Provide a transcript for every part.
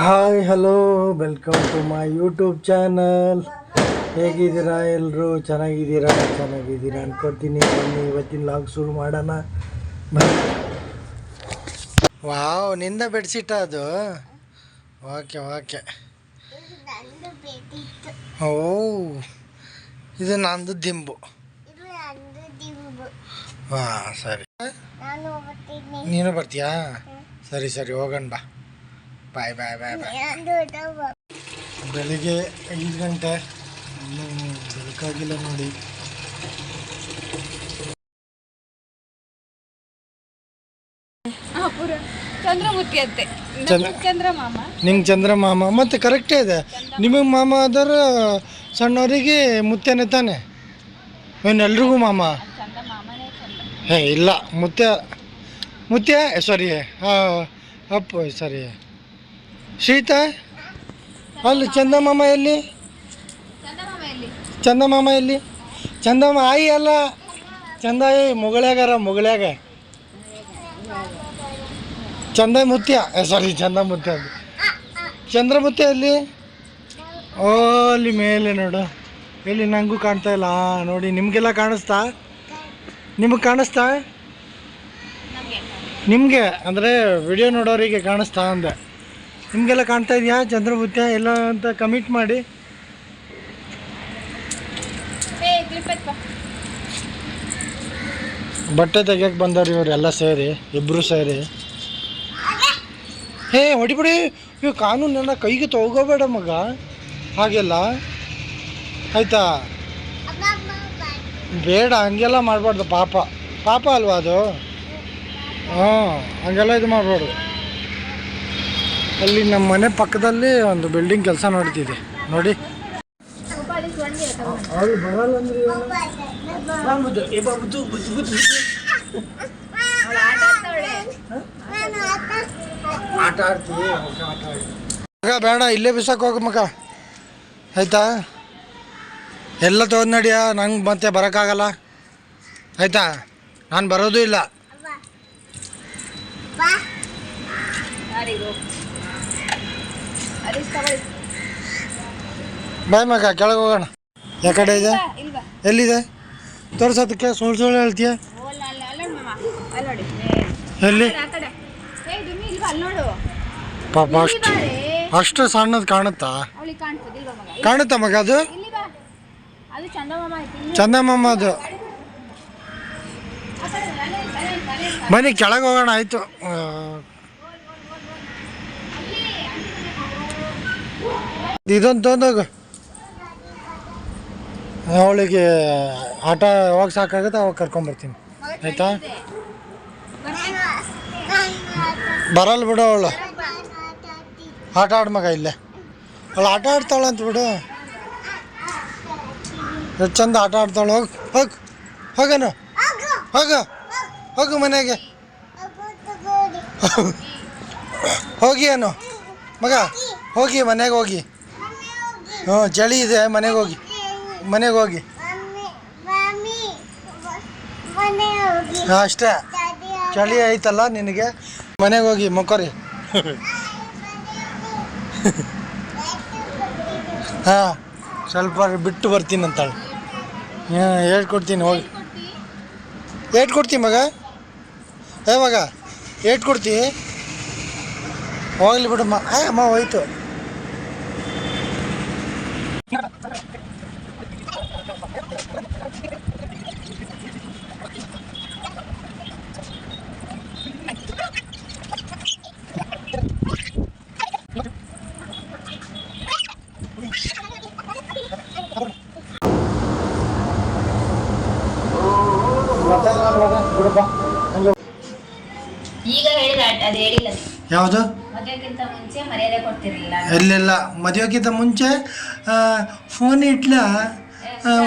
Hi hello welcome to my YouTube channel. ಹೇಗಿದ್ದೀರಾ ಎಲ್ಲರೂ? ಚೆನ್ನಾಗಿದ್ದೀರಾ ಅನ್ಕೊತೀನಿ. ಬನ್ನಿ ಇವತ್ತಿನ ಲಾಗ್ ಶುರು ಮಾಡೋಣ. ವಾವ್, ನಿಂದ ಬೆಡ್ಶೀಟ ಅದು? Okay okay. ಓ, ಇದು ನಂದು ದಿಂಬು. ಹಾಂ ಸರಿ, ನೀನು ಬರ್ತೀಯಾ? ಸರಿ ಸರಿ, ಹೋಗೋಣ ಬಾ. ಬಾಯ್ ಬಾಯ್ ಬಾಯ್ ಬಾಯ್. ಬೆಳಿಗ್ಗೆ 5 ಗಂಟೆ, ಇನ್ನೂ ಬೆಳಕಾಗಿಲ್ಲ ನೋಡಿ. ನಿಂಗೆ ಚಂದ್ರ ಮಾಮ ಮತ್ತೆ ಕರೆಕ್ಟೇ ಇದೆ. ನಿಮಗೆ ಮಾಮ ಆದ್ರೆ ಸಣ್ಣವರಿಗೆ ಮುತ್ಯನೇ ತಾನೆ? ಏನು ಎಲ್ರಿಗೂ ಮಾಮ? ಹೇ ಇಲ್ಲ, ಮುತ್ಯ ಸಾರಿ, ಅಪ್ಪು ಸರಿ. ಸೀತಾ ಅಲ್ಲಿ ಚಂದಮಾಮ ಎಲ್ಲಿ? ಚಂದಮಾಮ ಎಲ್ಲಿ? ಚಂದಮ್ಮ ಆಯಿ ಅಲ್ಲ, ಚಂದಾಯಿ ಮುಗಳಾಗ ಚಂದ ಮುತ್ಯ ಸಾರಿ, ಚಂದ ಮುತ್ಯ ಅದು. ಚಂದ್ರಮುತ್ಯ ಎಲ್ಲಿ? ಓ, ಅಲ್ಲಿ ಮೇಲೆ ನೋಡು. ಎಲ್ಲಿ? ನನಗೂ ಕಾಣ್ತಾ ಇಲ್ಲ. ನೋಡಿ, ನಿಮಗೆಲ್ಲ ಕಾಣಿಸ್ತಾ? ನಿಮಗೆ ಕಾಣಿಸ್ತಾ? ನಿಮಗೆ ಅಂದರೆ ವಿಡಿಯೋ ನೋಡೋರಿಗೆ ಕಾಣಿಸ್ತಾ ಅಂದೆ. ನಿಮಗೆಲ್ಲ ಕಾಣ್ತಾ ಇದೆಯಾ ಚಂದ್ರಮುತ್ಯ ಎಲ್ಲ ಅಂತ ಕಮೆಂಟ್ ಮಾಡಿ. ಬಟ್ಟೆ ತೆಗಿಯಕ್ಕೆ ಬಂದವ್ರು ಇವರೆಲ್ಲ ಸೇರಿ, ಇಬ್ಬರು ಸೇರಿ. ಹೇ ಹೊಡಿಬಿಡಿ, ಇವು ಕಾನೂನೆಲ್ಲ ಕೈಗೆ ತಗೋಬೇಡ ಮಗ, ಹಾಗೆಲ್ಲ ಆಯಿತಾ? ಬೇಡ, ಹಂಗೆಲ್ಲ ಮಾಡಬಾರ್ದು. ಪಾಪ ಅಲ್ವಾ ಅದು? ಹಾಂ, ಹಂಗೆಲ್ಲ ಇದು ಮಾಡಬಾರ್ದು. ಅಲ್ಲಿ ನಮ್ಮ ಮನೆ ಪಕ್ಕದಲ್ಲಿ ಒಂದು ಬಿಲ್ಡಿಂಗ್ ಕೆಲಸ ನಡೀತಿದೆ ನೋಡಿ. ಅವ್ರು ಬರಲ್ಲ ಅಂದ್ರೆ ಆಟ ಆಡ್ತೀವಿ. ಮಗ ಬೇಡ, ಇಲ್ಲೇ ಬಿಸಾಕ ಹೋಗ ಮಗ, ಆಯ್ತಾ? ಎಲ್ಲ ತೊಗೊಂಡು ನಡಿಯ, ನಂಗೆ ಮತ್ತೆ ಬರೋಕ್ಕಾಗಲ್ಲ ಆಯಿತಾ? ನಾನು ಬರೋದು ಇಲ್ಲ. ಬಾಯ್ ಮಗ, ಕೆಳಗೆ ಹೋಗೋಣ. ಯಾಕಡೆ ಇದೆ? ಎಲ್ಲಿದೆ ತೋರ್ಸೋದಕ್ಕೆ? ಸುಳ್ಳು ಹೇಳ್ತೀಯ? ಎಲ್ಲಿ? ಪಾಪ ಅಷ್ಟು ಸಣ್ಣದು ಕಾಣುತ್ತಾ? ಕಾಣುತ್ತಾ ಮಗ ಅದು? ಚಂದಮಾಮ ಅದು. ಬನ್ನಿ ಕೆಳಗೆ ಹೋಗೋಣ. ಆಯಿತು, ಇದೊಂದು ತೊಗೊಂಡೋಗು. ಅವಳಿಗೆ ಆಟ ಯಾವಾಗ ಸಾಕಾಗುತ್ತೆ ಅವಾಗ ಕರ್ಕೊಂಬರ್ತೀನಿ ಆಯಿತಾ? ಬರಲ್ಲ ಬಿಡು, ಅವಳು ಆಟ ಆಡ ಮಗ. ಇಲ್ಲೇ ಅವಳು ಆಟ ಆಡ್ತಾಳೆ ಅಂತ ಬಿಡು. ಎಷ್ಟು ಚಂದ ಆಟ ಆಡ್ತಾಳೆ. ಹೋಗನು ಹೋಗು ಮನೆಗೆ ಹೋಗಿ ಅನು ಮಗ, ಹೋಗಿ ಮನೆಗೆ ಹೋಗಿ. ಹ್ಞೂ, ಚಳಿ ಇದೆ, ಮನೆಗೆ ಹೋಗಿ. ಹಾಂ ಅಷ್ಟೇ, ಚಳಿ ಐತಲ್ಲ ನಿನಗೆ. ಮನೆಗೆ ಹೋಗಿ ಮಕ್ಕೋರಿ. ಹಾಂ, ಸ್ವಲ್ಪ ಬಿಟ್ಟು ಬರ್ತೀನಿ ಅಂತಾಳೆ. ಹಾಂ, ಹೇಳ್ಕೊಡ್ತೀನಿ ಹೋಗಿ. ಕೊಡ್ತೀನಿ ಮಗ. ಮಗ ಕೊಡ್ತಿ? ಹೋಗ್ಲಿ ಬಿಡಮ್ಮ. ಅಮ್ಮ ಹೋಯ್ತು. ಯಾವುದು? ಇಲ್ಲೆಲ್ಲ ಮದುವೆಗಿಂತ ಮುಂಚೆ ಫೋನ್ ಇಟ್ಲ,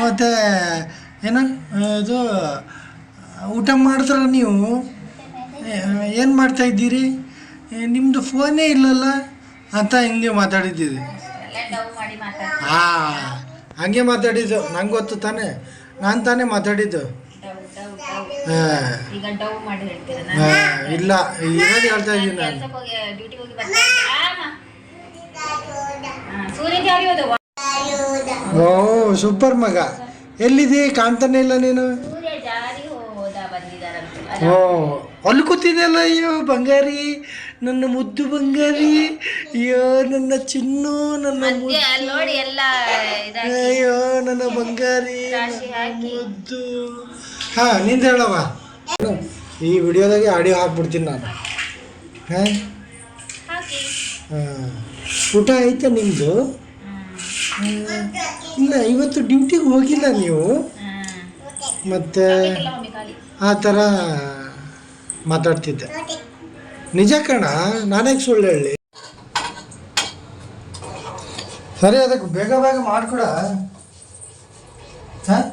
ಮತ್ತು ಏನು ಇದು ಊಟ ಮಾಡಿದ್ರೆ ನೀವು ಏನು ಮಾಡ್ತಾಯಿದ್ದೀರಿ, ನಿಮ್ಮದು ಫೋನೇ ಇಲ್ಲಲ್ಲ ಅಂತ ಹಿಂಗೆ ಮಾತಾಡಿದ್ದೀವಿ. ಹಾಂ, ಹಂಗೆ ಮಾತಾಡಿದ್ದು. ನಂಗೆ ಗೊತ್ತು ತಾನೇ, ನಾನು ತಾನೇ ಮಾತಾಡಿದ್ದು. ಇಲ್ಲ, ಇರೋದು ಹೇಳ್ತಾ ಇದ್ದೀನಿ ನಾನು. ಓ ಸೂಪರ್ ಮಗ. ಎಲ್ಲಿದೆ, ಕಾಣ್ತಾನೆ ಇಲ್ಲ ನೀನು. ಓ ಅಲ್ಲಿ ಕೂತಿದೆಯಲ್ಲ. ಅಯ್ಯೋ ಬಂಗಾರಿ, ನನ್ನ ಮುದ್ದು ಬಂಗಾರಿ. ಅಯ್ಯೋ ನನ್ನ ಚಿನ್ನು, ನನ್ನ ಅಯ್ಯೋ ನನ್ನ ಬಂಗಾರಿ, ಮುದ್ದು. ಹಾ ನಿಂದ ಹೇಳವ. ಈ ವಿಡಿಯೋದಾಗೆ ಆಡಿಯೋ ಹಾಕ್ಬಿಡ್ತೀನಿ ನಾನು. ಹಾಂ ಹಾಂ, ಊಟ ಆಯ್ತಾ ನಿಮ್ಮದು? ಇಲ್ಲ, ಇವತ್ತು ಡ್ಯೂಟಿಗೆ ಹೋಗಿಲ್ಲ ನೀವು. ಮತ್ತು ಆ ಥರ ಮಾತಾಡ್ತಿದ್ದೆ. ನಿಜ ಕಣ, ನಾನೇಗೆ ಸುಳ್ಳು ಹೇಳಿ. ಸರಿ, ಅದಕ್ಕೆ ಬೇಗ ಬೇಗ ಮಾಡ್ಕೊಡ. ಹಾಂ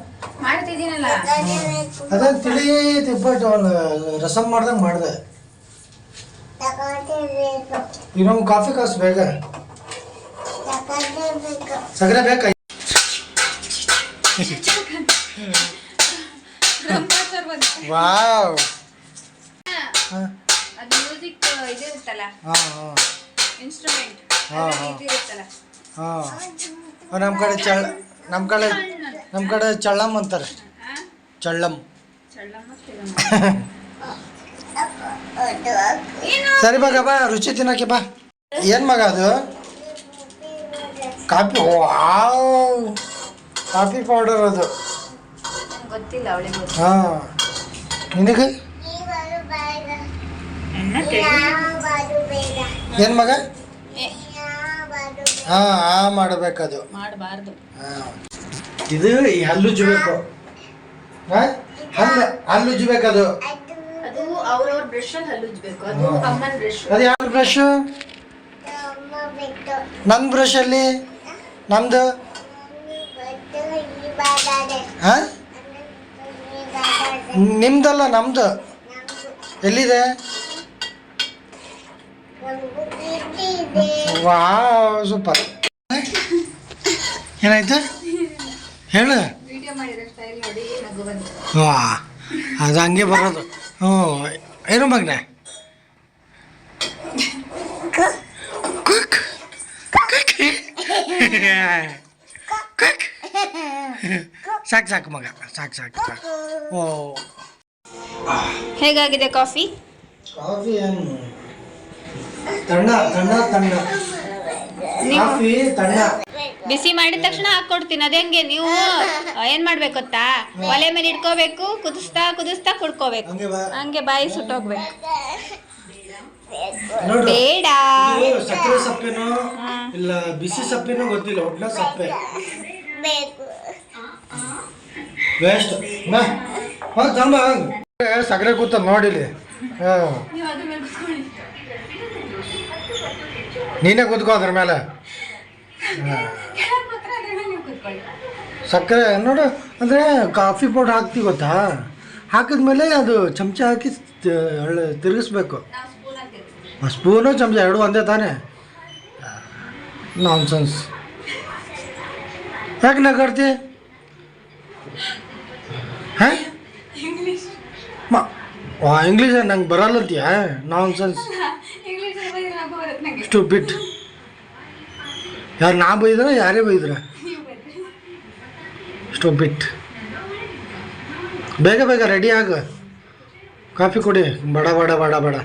ಅದೇ ತಿಳಿ ತಿಪ್ಪಟ್ಟು ರಸಮ್ ಮಾಡ್ದಂಗೆ ಮಾಡಿದೆ. ಇನ್ನೊಂದು ಕಾಫಿ ಕಾಸು ಬೇಗ. ಸಗರೆ ಬೇಕಾ? ವಾವ್, ನಮ್ಮ ಕಡೆ ಚಳ್ಳಮ್ ಅಂತಾರೆ. ಚಳ್ಳಮ್. ಸರಿ ಮಗ ಬಾ, ರುಚಿ ತಿನ್ನಕ್ಕೆ ಬಾ. ಏನು ಮಗ ಅದು? ಕಾಫಿ. ವಾವ್, ಕಾಫಿ ಪೌಡರ್ ಅದು. ಹಾಂ, ನಿನಗೆ ಏನು ಮಗ? ಹಾಂ ಮಾಡಬೇಕದು. ಮಾಡಬಾರ್ದು. ಹಾಂ, ಇದು ಹಲ್ಲುಜ್ಜಬೇಕು. ಹಾಂ, ಹಲ್ಲುಜ್ಜಬೇಕದು. ಅದು ಅವ್ರವ್ರ ಬ್ರಷ್ ಅಲ್ಲಿ ಹಲ್ಲುಜ್ಬೇಕು. ಅದು ಅಮ್ಮನ ಬ್ರಷ್. ಅದು ಯಾವ ಬ್ರಷ್? ನನ್ನ ಬ್ರಷಲ್ಲಿ. ನಮ್ದು ಹಾಂ, ನಿಮ್ದಲ್ಲ ನಮ್ದು. ಎಲ್ಲಿದೆ? Wow, super. ಏನಾಯ್ತು ಹೇಳು. ವಾ, ಅದು ಹಂಗೆ ಬರೋದು. ಹ್ಞೂ, ಏನು ಮಗನೆ? ಸಾಕು ಸಾಕು ಮಗ, ಸಾಕು ಸಾಕು ಸಾಕು. ಓ, ಹೇಗಾಗಿದೆ ಕಾಫಿ? ಕಾಫಿ ಏನು ತಣ್ಣ ತಣ್ಣ ತಣ್ಣ. ಕಾಫಿ ತಣ್ಣ. ಬಿಸಿ ಮಾಡಿದ ತಕ್ಷಣ ಹಾಕೊಡ್ತೀನಿ. ಅದೇಂಗೆ ನೀವು ಏನ್ ಮಾಡ್ಬೇಕು ಗೊತ್ತಾ? ಒಲೆ ಮೇಲೆ ಇಟ್ಕೋಬೇಕು, ಕುದಿಸ್ತಾ ಕುದಿಸ್ತಾ ಕುಡ್ಕೋಬೇಕು. ಹಂಗೆ ಬಾಯಿ ಸುಟ್ಟೋಗ್ಬೇಕು. ಬೇಡ. ಸಕ್ಕರೆ ಸಪ್ಪೆನೋ ಇಲ್ಲ ಬಿಸಿ ಸಪ್ಪೆನೋ ಗೊತ್ತಿಲ್ಲ, ಒಟ್ಟ ಸಪ್ಪೆ ವೇಸ್ಟ್. ಸಕ್ಕರೆ ಕೂತ ನೋಡಿಲಿ. ನೀನೇ ಕೂತ್ಕೋ ಅದ್ರ ಮೇಲೆ. ಸಕ್ಕರೆ ನೋಡು, ಅಂದರೆ ಕಾಫಿ ಪೌಡರ್ ಹಾಕ್ತಿ ಗೊತ್ತಾ? ಹಾಕಿದ್ಮೇಲೆ ಅದು ಚಮಚ ಹಾಕಿ ತಿರುಗಿಸ್ಬೇಕು. ಸ್ಪೂನು ಚಮಚ ಎರಡು ಒಂದೇ ತಾನೇ? ನಾನ್ಸೆನ್ಸ್. ಯಾಕೆ ನಗಾಡ್ತಿ? ಹಾಂ, ಇಂಗ್ಲೀಷ್ ನಂಗೆ ಬರಲ್ಲಂತೀಯ? Nonsense, stupid. ಯಾರು ನಾ ಬೈದ್ರ ಯಾರೇ ಬೈದ್ರ? ಸ್ಟೂಪಿಡ್. ಬೇಗ ಬೇಗ ರೆಡಿ ಆಗ, ಕಾಫಿ ಕುಡಿ. ಬಡ ಬಡ ಬಡ ಬಡ.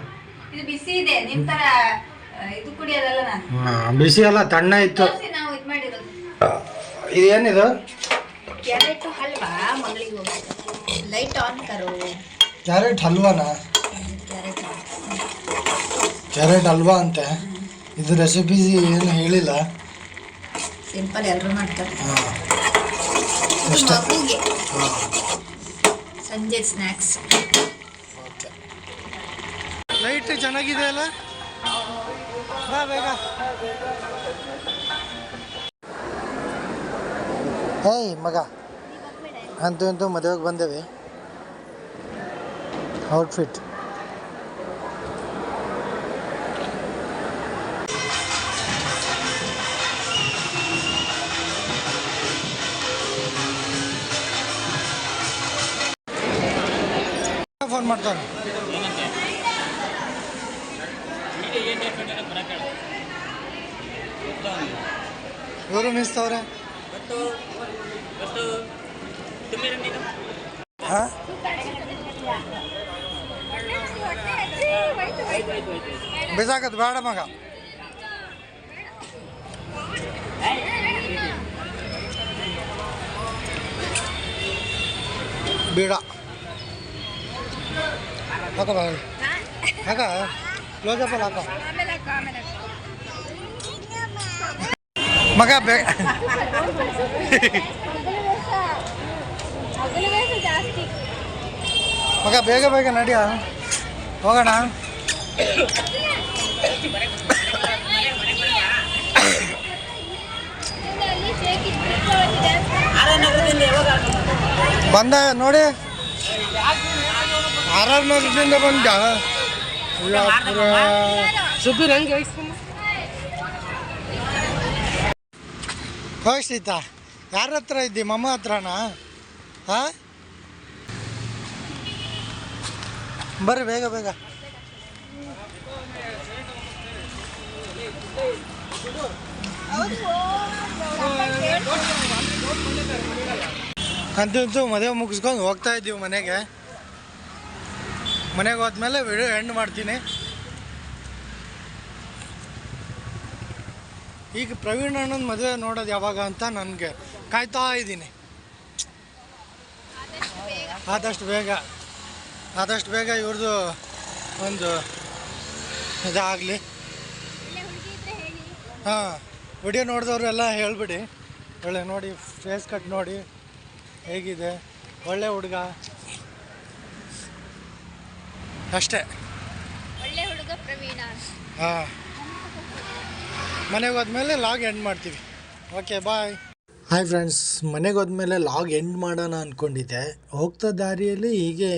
ಬಿಸಿ ಅಲ್ಲ, ತಣ್ಣ ಇತ್ತು. ಇದೇನಿದು? ಕ್ಯಾರೆಟ್ ಹಲ್ವಾನಾ? ಕ್ಯಾರೆಟ್ ಹಲ್ವಾ ಅಂತೆ. ಇದು ರೆಸಿಪಿ ಏನು ಹೇಳಿಲ್ಲ. ಸಿಂಪಲ್, ಎಲ್ಲರೂ ಮಾಡ್ತಾರೆ. ಅಷ್ಟೇ. ಸಂಜೆ ಸ್ನ್ಯಾಕ್ಸ್. ಲೈಟ್ ಚೆನ್ನಾಗಿದೆ ಅಲ್ಲ? ಬಾ ಬೇಗ. ಹೇಯ್ ಮಗ, ಅಂತೂ ಇಂತೂ ಮದುವೆಗೆ ಬಂದೇವೆ. ಔಟ್ಫಿಟ್ ಫೋನ್ ಮಾಡ್ತಾನೆ. ಇವರು ಮಿಸ್ತವ್ರೆ. ಹಾಂ ಬಿಸಾಕದು ಬೇಡ ಮಗ. ಬೇಡ ಹಾಕೋ ಬಾ ಹಾಕ ಕ್ಲೋಸಪ್ಪಲ್ಲಿ ಹಾಕೋ ಮಗ ಮಗ ಬೇಗ ಬೇಗ ನಡಿಯ ಹೋಗೋಣ. ಬಂದ ನೋಡಿ RR ನಗರದಿಂದ ಬಂದ ಸುಬ್ಬೀರ್ ಹಂಗೆ ಹೋಗಿ ಸೀತಾ. ಯಾರ ಹತ್ರ ಇದ್ದಿ? ಮಮ್ಮ ಹತ್ರನಾ? ಹಾಂ ಬರ್ರಿ ಬೇಗ ಬೇಗ. ಅಂತೂ ಮದುವೆ ಮುಗಿಸ್ಕೊಂಡು ಹೋಗ್ತಾ ಇದ್ದೀವಿ ಮನೆಗೆ. ಮನೆಗೆ ಹೋದ್ಮೇಲೆ ವಿಡಿಯೋ ಎಂಡ್ ಮಾಡ್ತೀನಿ. ಈಗ ಪ್ರವೀಣ್ ಅಣ್ಣನ ಮದುವೆ ನೋಡೋದು ಯಾವಾಗ ಅಂತ ನನಗೆ ಕಾಯ್ತಾ ಇದ್ದೀನಿ. ಆದಷ್ಟು ಬೇಗ ಇವ್ರದ್ದು ಒಂದು ಇದಾಗಲಿ. ಹಾಂ ವಿಡಿಯೋ ನೋಡಿದವರು ಎಲ್ಲ ಹೇಳಿಬಿಡಿ. ಒಳ್ಳೆ ನೋಡಿ ಫೇಸ್ ಕಟ್ ನೋಡಿ ಹೇಗಿದೆ, ಒಳ್ಳೆ ಹುಡುಗ ಅಷ್ಟೇ. ಒಳ್ಳೆ ಹುಡುಗ ಪ್ರವೀಣ. ಹಾಂ ಮನೆಗೆ ಹೋದ್ಮೇಲೆ ಲಾಗ್ ಎಂಡ್ ಮಾಡ್ತೀವಿ. Okay bye. ಹಾಯ್ ಫ್ರೆಂಡ್ಸ್, ಮನೆಗೆ ಹೋದ್ಮೇಲೆ ಲಾಗ್ ಎಂಡ್ ಮಾಡೋಣ ಅಂದ್ಕೊಂಡಿದ್ದೆ. ಹೋಗ್ತಾ ದಾರಿಯಲ್ಲಿ ಹೀಗೆ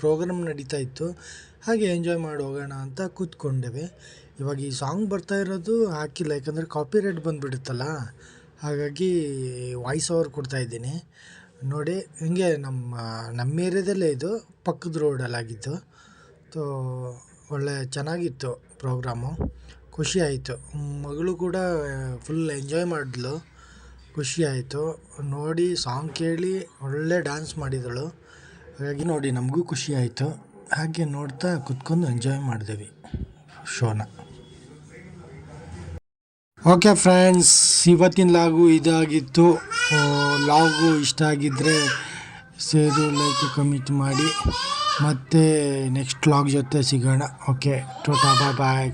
ಪ್ರೋಗ್ರಾಮ್ ನಡೀತಾ ಇತ್ತು, ಹಾಗೆ ಎಂಜಾಯ್ ಮಾಡಿ ಹೋಗೋಣ ಅಂತ ಕೂತ್ಕೊಂಡೆವು. ಇವಾಗ ಈ ಸಾಂಗ್ ಬರ್ತಾ ಇರೋದು ಹಾಕಿಲ್ಲ, ಯಾಕಂದರೆ ಕಾಪಿರೈಟ್ ಬಂದುಬಿಡುತ್ತಲ್ಲ, ಹಾಗಾಗಿ ವಾಯ್ಸ್ ಓವರ್ ಕೊಡ್ತಾಯಿದ್ದೀನಿ ನೋಡಿ. ಹಿಂಗೆ ನಮ್ಮ ಏರಿಯಾದಲ್ಲೇ ಇದು ಪಕ್ಕದ ರೋಡಲ್ಲಾಗಿತ್ತು. ತೋ ಒಳ್ಳೆ ಚೆನ್ನಾಗಿತ್ತು ಪ್ರೋಗ್ರಾಮು, ಖುಷಿ ಆಯಿತು. ಮಗಳು ಕೂಡ ಫುಲ್ ಎಂಜಾಯ್ ಮಾಡಿದ್ಲು, ಖುಷಿ ಆಯಿತು ನೋಡಿ. ಸಾಂಗ್ ಕೇಳಿ ಒಳ್ಳೆ ಡ್ಯಾನ್ಸ್ ಮಾಡಿದಳು, ಹಾಗಾಗಿ ನೋಡಿ ನಮಗೂ ಖುಷಿ ಆಯಿತು. ಹಾಗೆ ನೋಡ್ತಾ ಕುತ್ಕೊಂಡು ಎಂಜಾಯ್ ಮಾಡಿದ್ವಿ ಶೋನ. ಓಕೆ ಫ್ರೆಂಡ್ಸ್, ಇವತ್ತಿನ ಲಾಗು ಇದಾಗಿತ್ತು. ಲಾಗು ಇಷ್ಟ ಆಗಿದ್ದರೆ ಸೇರು, ಲೈಕ್, ಕಮೆಂಟ್ ಮಾಡಿ. ಮತ್ತು ನೆಕ್ಸ್ಟ್ ಲಾಗ್ ಜೊತೆ ಸಿಗೋಣ. ಓಕೆ, ಟಾಟಾ, ಬಾಯ್ ಬಾಯ್.